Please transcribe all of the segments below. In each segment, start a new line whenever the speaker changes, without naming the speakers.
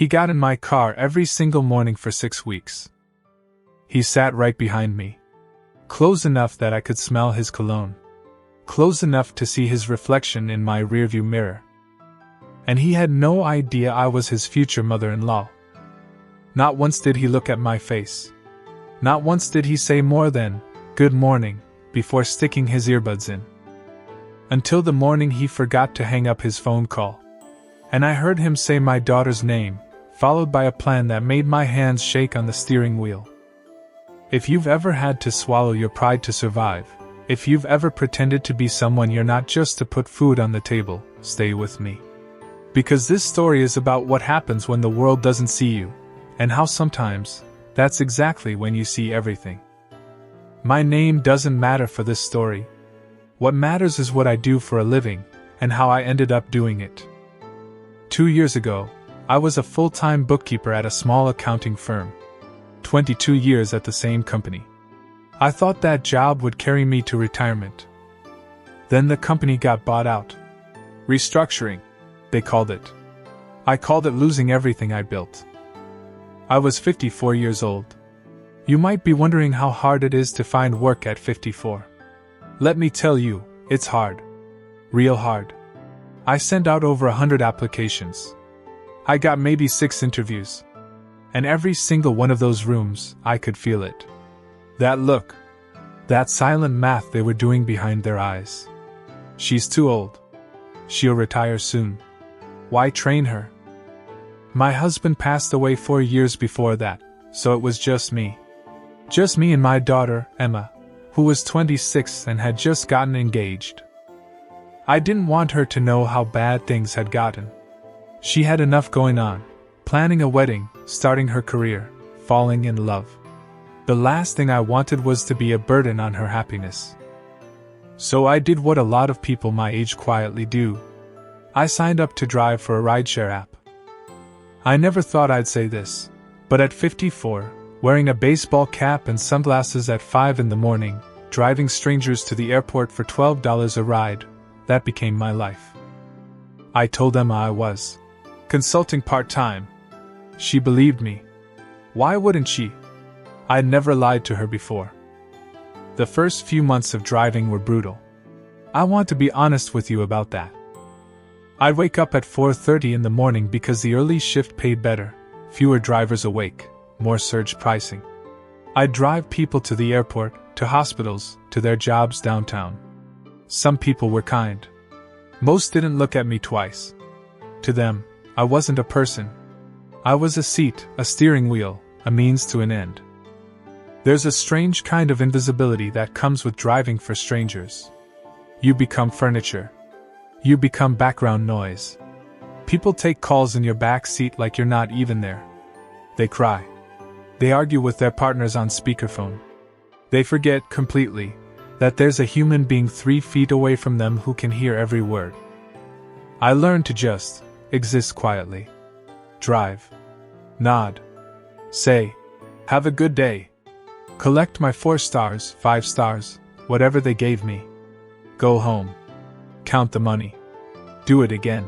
He got in my car every single morning for 6 weeks. He sat right behind me. Close enough that I could smell his cologne. Close enough to see his reflection in my rearview mirror. And he had no idea I was his future mother-in-law. Not once did he look at my face. Not once did he say more than, "Good morning," before sticking his earbuds in. Until the morning he forgot to hang up his phone call. And I heard him say my daughter's name, followed by a plan that made my hands shake on the steering wheel. If you've ever had to swallow your pride to survive, if you've ever pretended to be someone you're not just to put food on the table, stay with me. Because this story is about what happens when the world doesn't see you, and how sometimes, that's exactly when you see everything. My name doesn't matter for this story. What matters is what I do for a living, and how I ended up doing it. 2 years ago, I was a full-time bookkeeper at a small accounting firm. 22 years at the same company. I thought that job would carry me to retirement. Then the company got bought out. Restructuring, they called it. I called it losing everything I built. I was 54 years old. You might be wondering how hard it is to find work at 54. Let me tell you, it's hard. Real hard. I sent out over 100 applications. I got maybe 6 interviews. And every single one of those rooms, I could feel it. That look. That silent math they were doing behind their eyes. She's too old. She'll retire soon. Why train her? My husband passed away 4 years before that, so it was just me. Just me and my daughter, Emma, who was 26 and had just gotten engaged. I didn't want her to know how bad things had gotten. She had enough going on, planning a wedding, starting her career, falling in love. The last thing I wanted was to be a burden on her happiness. So I did what a lot of people my age quietly do. I signed up to drive for a rideshare app. I never thought I'd say this, but at 54, wearing a baseball cap and sunglasses at 5 in the morning, driving strangers to the airport for $12 a ride, that became my life. I told Emma I was consulting part-time. She believed me. Why wouldn't she? I'd never lied to her before. The first few months of driving were brutal. I want to be honest with you about that. I'd wake up at 4:30 in the morning because the early shift paid better, fewer drivers awake, more surge pricing. I'd drive people to the airport, to hospitals, to their jobs downtown. Some people were kind. Most didn't look at me twice. To them, I wasn't a person. I was a seat, a steering wheel, a means to an end. There's a strange kind of invisibility that comes with driving for strangers. You become furniture. You become background noise. People take calls in your back seat like you're not even there. They cry. They argue with their partners on speakerphone. They forget completely that there's a human being 3 feet away from them who can hear every word. I learned to just exist quietly. Drive. Nod. Say, "Have a good day." Collect my 4 stars, 5 stars, whatever they gave me. Go home. Count the money. Do it again.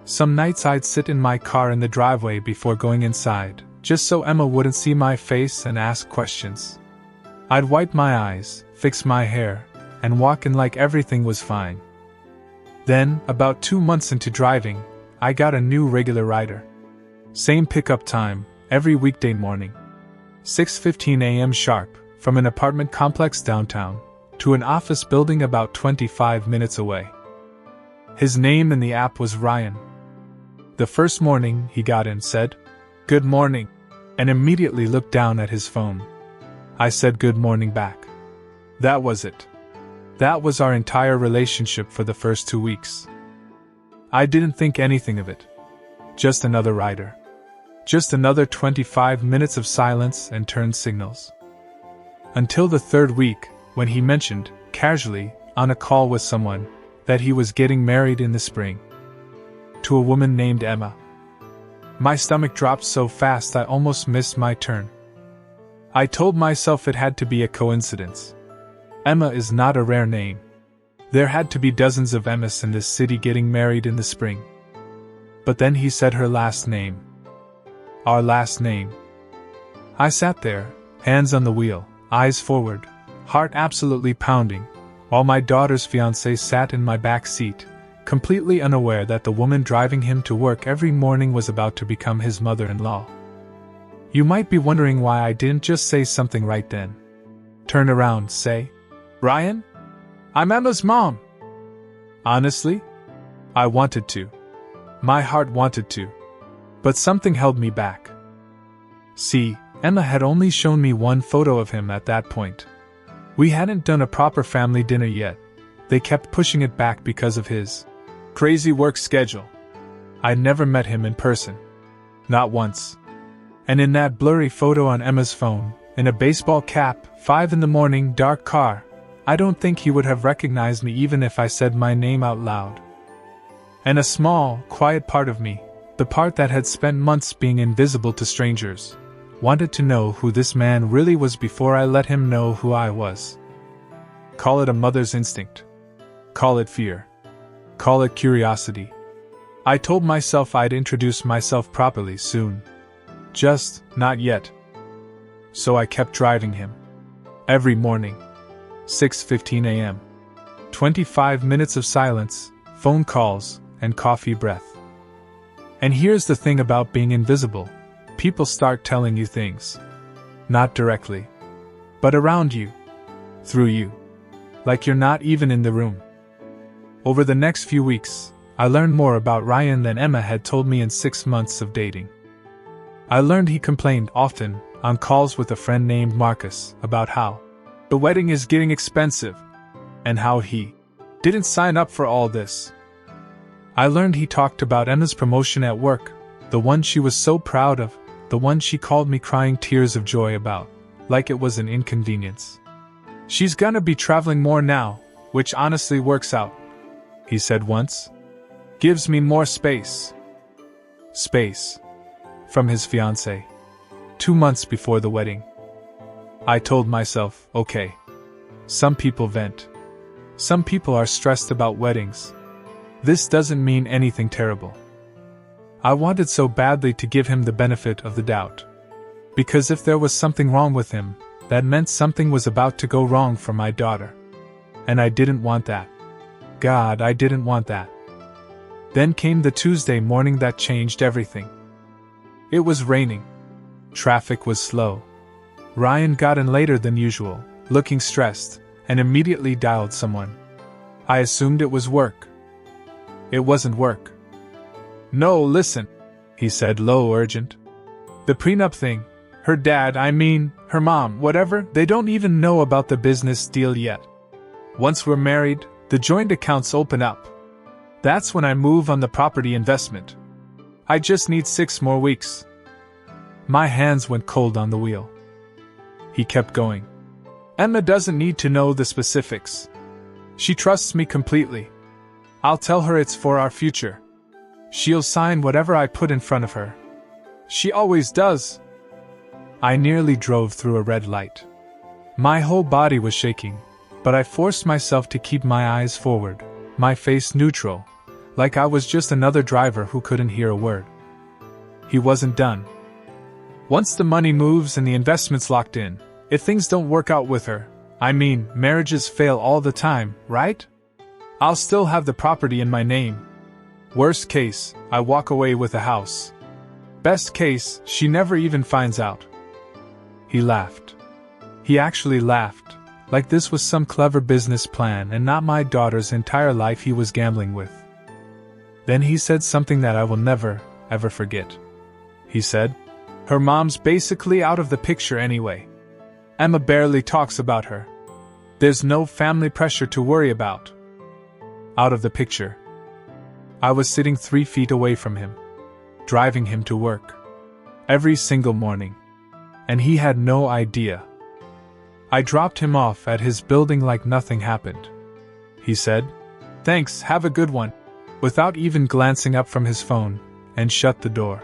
Some nights I'd sit in my car in the driveway before going inside, just so Emma wouldn't see my face and ask questions. I'd wipe my eyes, fix my hair, and walk in like everything was fine. Then, about 2 months into driving, I got a new regular rider. Same pickup time, every weekday morning. 6:15 a.m. sharp, from an apartment complex downtown, to an office building about 25 minutes away. His name in the app was Ryan. The first morning he got in said, "Good morning," and immediately looked down at his phone. I said good morning back. That was it. That was our entire relationship for the first 2 weeks. I didn't think anything of it. Just another rider. Just another 25 minutes of silence and turn signals. Until the 3rd week, when he mentioned, casually, on a call with someone, that he was getting married in the spring. To a woman named Emma. My stomach dropped so fast I almost missed my turn. I told myself it had to be a coincidence. Emma is not a rare name. There had to be dozens of Emmas in this city getting married in the spring. But then he said her last name. our last name. I sat there, hands on the wheel, eyes forward, heart absolutely pounding, while my daughter's fiancé sat in my back seat, completely unaware that the woman driving him to work every morning was about to become his mother-in-law. You might be wondering why I didn't just say something right then. Turn around, say, "Ryan? I'm Emma's mom." Honestly, I wanted to. My heart wanted to. But something held me back. See, Emma had only shown me one photo of him at that point. We hadn't done a proper family dinner yet. They kept pushing it back because of his crazy work schedule. I'd never met him in person. Not once. And in that blurry photo on Emma's phone, in a baseball cap, 5 a.m, dark car, I don't think he would have recognized me even if I said my name out loud. And a small, quiet part of me, the part that had spent months being invisible to strangers, wanted to know who this man really was before I let him know who I was. Call it a mother's instinct. Call it fear. Call it curiosity. I told myself I'd introduce myself properly soon. Just, not yet. So I kept driving him. Every morning. 6:15 a.m. 25 minutes of silence, phone calls, and coffee breath. And here's the thing about being invisible. People start telling you things. Not directly. But around you. Through you. Like you're not even in the room. Over the next few weeks, I learned more about Ryan than Emma had told me in 6 months of dating. I learned he complained often, on calls with a friend named Marcus, about how the wedding is getting expensive, and how he didn't sign up for all this. I learned he talked about Emma's promotion at work, the one she was so proud of, the one she called me crying tears of joy about, like it was an inconvenience. "She's gonna be traveling more now, which honestly works out," he said once. "Gives me more space." Space. From his fiancé. 2 months before the wedding. I told myself, okay. Some people vent. Some people are stressed about weddings. This doesn't mean anything terrible. I wanted so badly to give him the benefit of the doubt. Because if there was something wrong with him, that meant something was about to go wrong for my daughter. And I didn't want that. God, I didn't want that. Then came the Tuesday morning that changed everything. It was raining. Traffic was slow. Ryan got in later than usual, looking stressed, and immediately dialed someone. I assumed it was work. It wasn't work. "No, listen," he said, low, urgent. "The prenup thing, her dad, her mom, whatever, they don't even know about the business deal yet. Once we're married, the joint accounts open up. That's when I move on the property investment. I just need 6 more weeks." My hands went cold on the wheel. He kept going. "Emma doesn't need to know the specifics. She trusts me completely. I'll tell her it's for our future. She'll sign whatever I put in front of her. She always does." I nearly drove through a red light. My whole body was shaking, but I forced myself to keep my eyes forward, my face neutral, like I was just another driver who couldn't hear a word. He wasn't done. "Once the money moves and the investment's locked in, if things don't work out with her, marriages fail all the time, right? I'll still have the property in my name. Worst case, I walk away with the house. Best case, she never even finds out." He laughed. He actually laughed, like this was some clever business plan and not my daughter's entire life he was gambling with. Then he said something that I will never, ever forget. He said, "Her mom's basically out of the picture anyway. Emma barely talks about her. There's no family pressure to worry about." Out of the picture. I was sitting 3 feet away from him, driving him to work. Every single morning. And he had no idea. I dropped him off at his building like nothing happened. He said, "Thanks, have a good one," without even glancing up from his phone, and shut the door.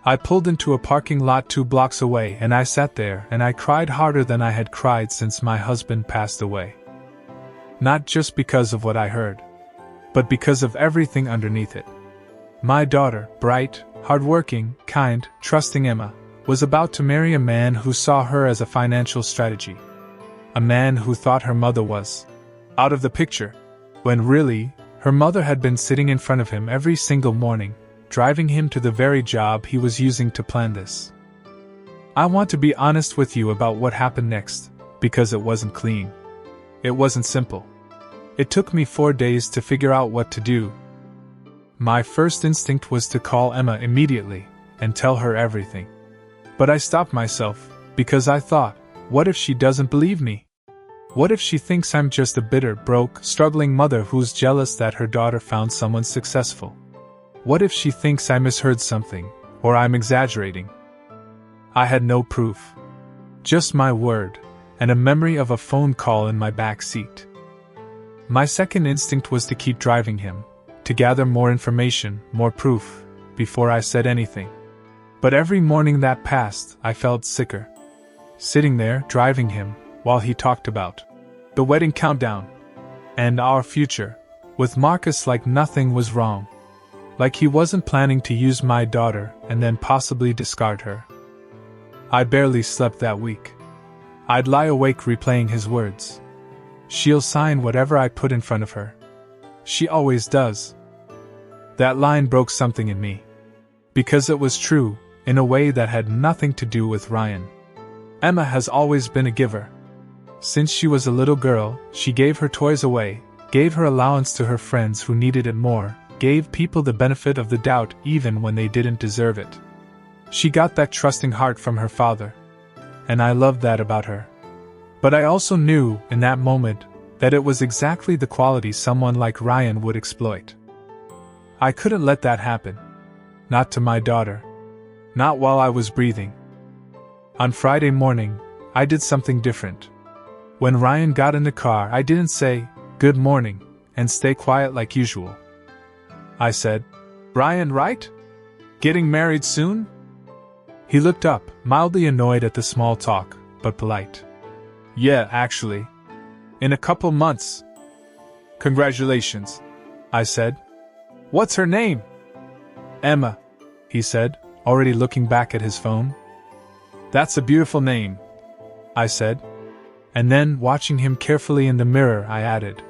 I pulled into a parking lot 2 blocks away and I sat there and I cried harder than I had cried since my husband passed away. Not just because of what I heard, but because of everything underneath it. My daughter, bright, hardworking, kind, trusting Emma, was about to marry a man who saw her as a financial strategy. A man who thought her mother was out of the picture, when really, her mother had been sitting in front of him every single morning, driving him to the very job he was using to plan this. I want to be honest with you about what happened next, because it wasn't clean. It wasn't simple. It took me 4 days to figure out what to do. My first instinct was to call Emma immediately and tell her everything. But I stopped myself, because I thought, what if she doesn't believe me? What if she thinks I'm just a bitter, broke, struggling mother who's jealous that her daughter found someone successful? What if she thinks I misheard something, or I'm exaggerating? I had no proof. Just my word, and a memory of a phone call in my back seat. My second instinct was to keep driving him, to gather more information, more proof, before I said anything. But every morning that passed, I felt sicker. Sitting there, driving him, while he talked about the wedding countdown and our future, with Marcus like nothing was wrong. Like he wasn't planning to use my daughter and then possibly discard her. I barely slept that week. I'd lie awake replaying his words. She'll sign whatever I put in front of her. She always does. That line broke something in me. Because it was true, in a way that had nothing to do with Ryan. Emma has always been a giver. Since she was a little girl, she gave her toys away, gave her allowance to her friends who needed it more, gave people the benefit of the doubt even when they didn't deserve it. She got that trusting heart from her father. And I loved that about her. But I also knew, in that moment, that it was exactly the quality someone like Ryan would exploit. I couldn't let that happen. Not to my daughter. Not while I was breathing. On Friday morning, I did something different. When Ryan got in the car, I didn't say, "Good morning," and stay quiet like usual. I said, "Ryan, right? Getting married soon?" He looked up, mildly annoyed at the small talk, but polite. "Yeah, actually. In a couple months." "Congratulations," I said. "What's her name?" "Emma," he said, already looking back at his phone. "That's a beautiful name," I said. And then, watching him carefully in the mirror, I added,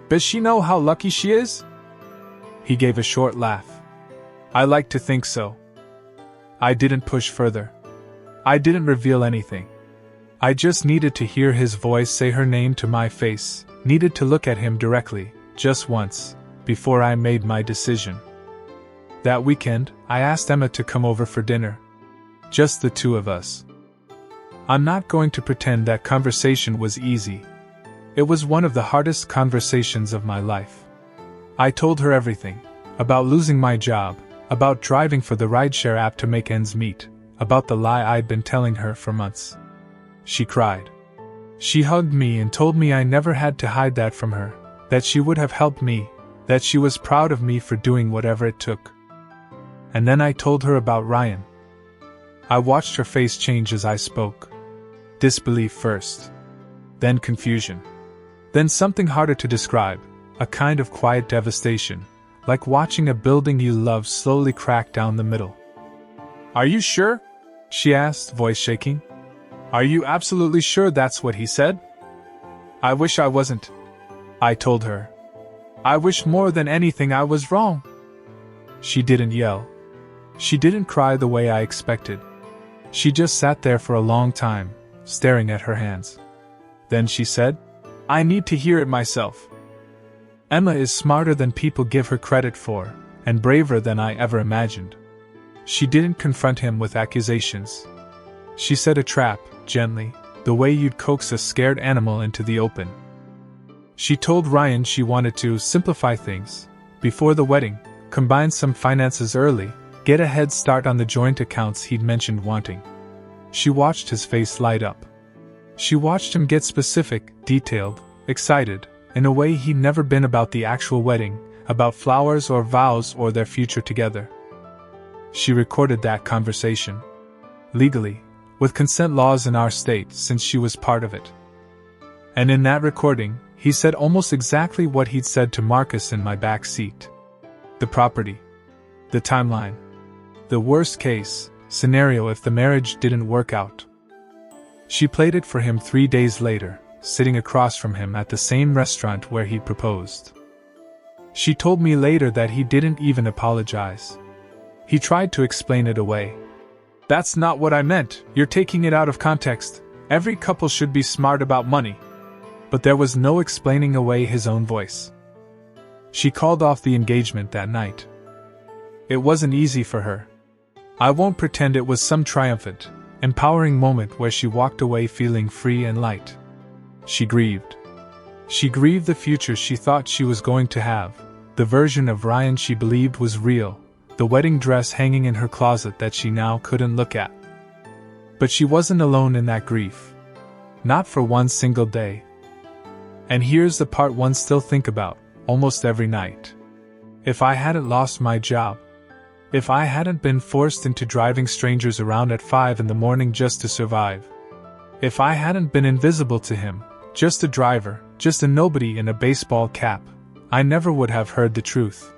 "Does she know how lucky she is?" He gave a short laugh. "I like to think so." I didn't push further. I didn't reveal anything. I just needed to hear his voice say her name to my face, needed to look at him directly, just once, before I made my decision. That weekend, I asked Emma to come over for dinner. Just the two of us. I'm not going to pretend that conversation was easy. It was one of the hardest conversations of my life. I told her everything. About losing my job, about driving for the rideshare app to make ends meet, about the lie I'd been telling her for months. She cried. She hugged me and told me I never had to hide that from her, that she would have helped me, that she was proud of me for doing whatever it took. And then I told her about Ryan. I watched her face change as I spoke. Disbelief first. Then confusion. Then something harder to describe, a kind of quiet devastation, like watching a building you love slowly crack down the middle. "Are you sure?" she asked, voice shaking. "Are you absolutely sure that's what he said?" "I wish I wasn't," I told her. "I wish more than anything I was wrong." She didn't yell. She didn't cry the way I expected. She just sat there for a long time, staring at her hands. Then she said, "I need to hear it myself." Emma is smarter than people give her credit for, and braver than I ever imagined. She didn't confront him with accusations. She set a trap, gently, the way you'd coax a scared animal into the open. She told Ryan she wanted to simplify things. Before the wedding, combine some finances early, get a head start on the joint accounts he'd mentioned wanting. She watched his face light up. She watched him get specific, detailed, excited, in a way he'd never been about the actual wedding, about flowers or vows or their future together. She recorded that conversation. Legally, with consent laws in our state since she was part of it. And in that recording, he said almost exactly what he'd said to Marcus in my back seat. The property. The timeline. The worst case scenario if the marriage didn't work out. She played it for him 3 days later, sitting across from him at the same restaurant where he'd proposed. She told me later that he didn't even apologize. He tried to explain it away. "That's not what I meant, you're taking it out of context. Every couple should be smart about money." But there was no explaining away his own voice. She called off the engagement that night. It wasn't easy for her. I won't pretend it was some triumphant, empowering moment where she walked away feeling free and light. She grieved. She grieved the future she thought she was going to have, the version of Ryan she believed was real, the wedding dress hanging in her closet that she now couldn't look at. But she wasn't alone in that grief. Not for one single day. And here's the part one still think about, almost every night. If I hadn't lost my job, if I hadn't been forced into driving strangers around at 5 in the morning just to survive, if I hadn't been invisible to him, just a driver, just a nobody in a baseball cap, I never would have heard the truth.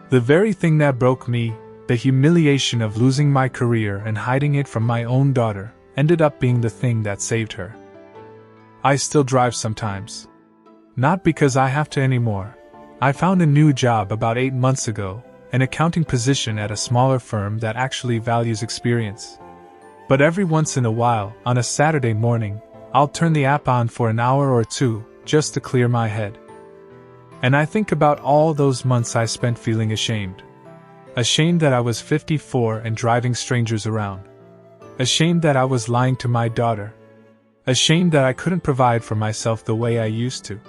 The very thing that broke me, the humiliation of losing my career and hiding it from my own daughter, ended up being the thing that saved her. I still drive sometimes. Not because I have to anymore. I found a new job about 8 months ago, an accounting position at a smaller firm that actually values experience. But every once in a while, on a Saturday morning, I'll turn the app on for an hour or two, just to clear my head. And I think about all those months I spent feeling ashamed. Ashamed that I was 54 and driving strangers around. Ashamed that I was lying to my daughter. Ashamed that I couldn't provide for myself the way I used to.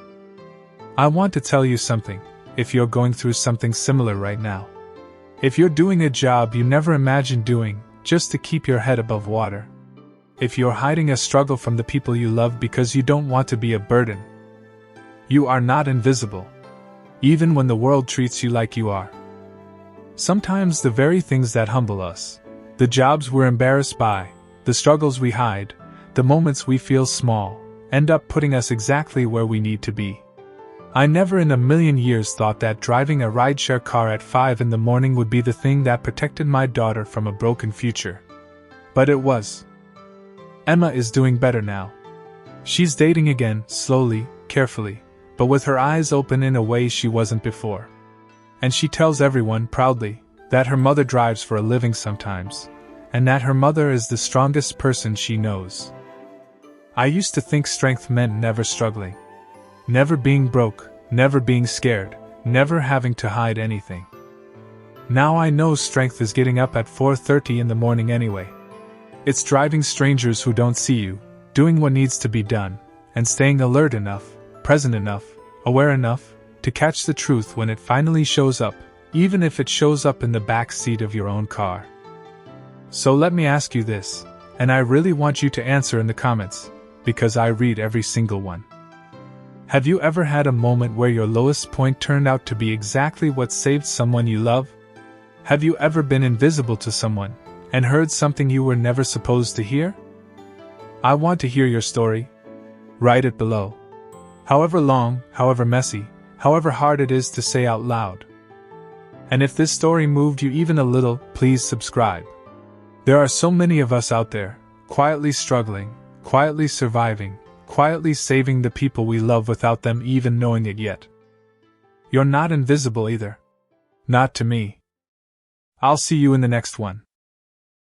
I want to tell you something, if you're going through something similar right now. If you're doing a job you never imagined doing, just to keep your head above water. If you're hiding a struggle from the people you love because you don't want to be a burden. You are not invisible. Even when the world treats you like you are. Sometimes the very things that humble us, the jobs we're embarrassed by, the struggles we hide, the moments we feel small, end up putting us exactly where we need to be. I never in a million years thought that driving a rideshare car at 5 in the morning would be the thing that protected my daughter from a broken future. But it was. Emma is doing better now. She's dating again, slowly, carefully, but with her eyes open in a way she wasn't before. And she tells everyone proudly that her mother drives for a living sometimes, and that her mother is the strongest person she knows. I used to think strength meant never struggling. Never being broke, never being scared, never having to hide anything. Now I know strength is getting up at 4:30 in the morning anyway. It's driving strangers who don't see you, doing what needs to be done, and staying alert enough, present enough, aware enough, to catch the truth when it finally shows up, even if it shows up in the back seat of your own car. So let me ask you this, and I really want you to answer in the comments, because I read every single one. Have you ever had a moment where your lowest point turned out to be exactly what saved someone you love? Have you ever been invisible to someone, and heard something you were never supposed to hear? I want to hear your story. Write it below. However long, however messy, however hard it is to say out loud. And if this story moved you even a little, please subscribe. There are so many of us out there, quietly struggling, quietly surviving, quietly saving the people we love without them even knowing it yet. You're not invisible either. Not to me. I'll see you in the next one.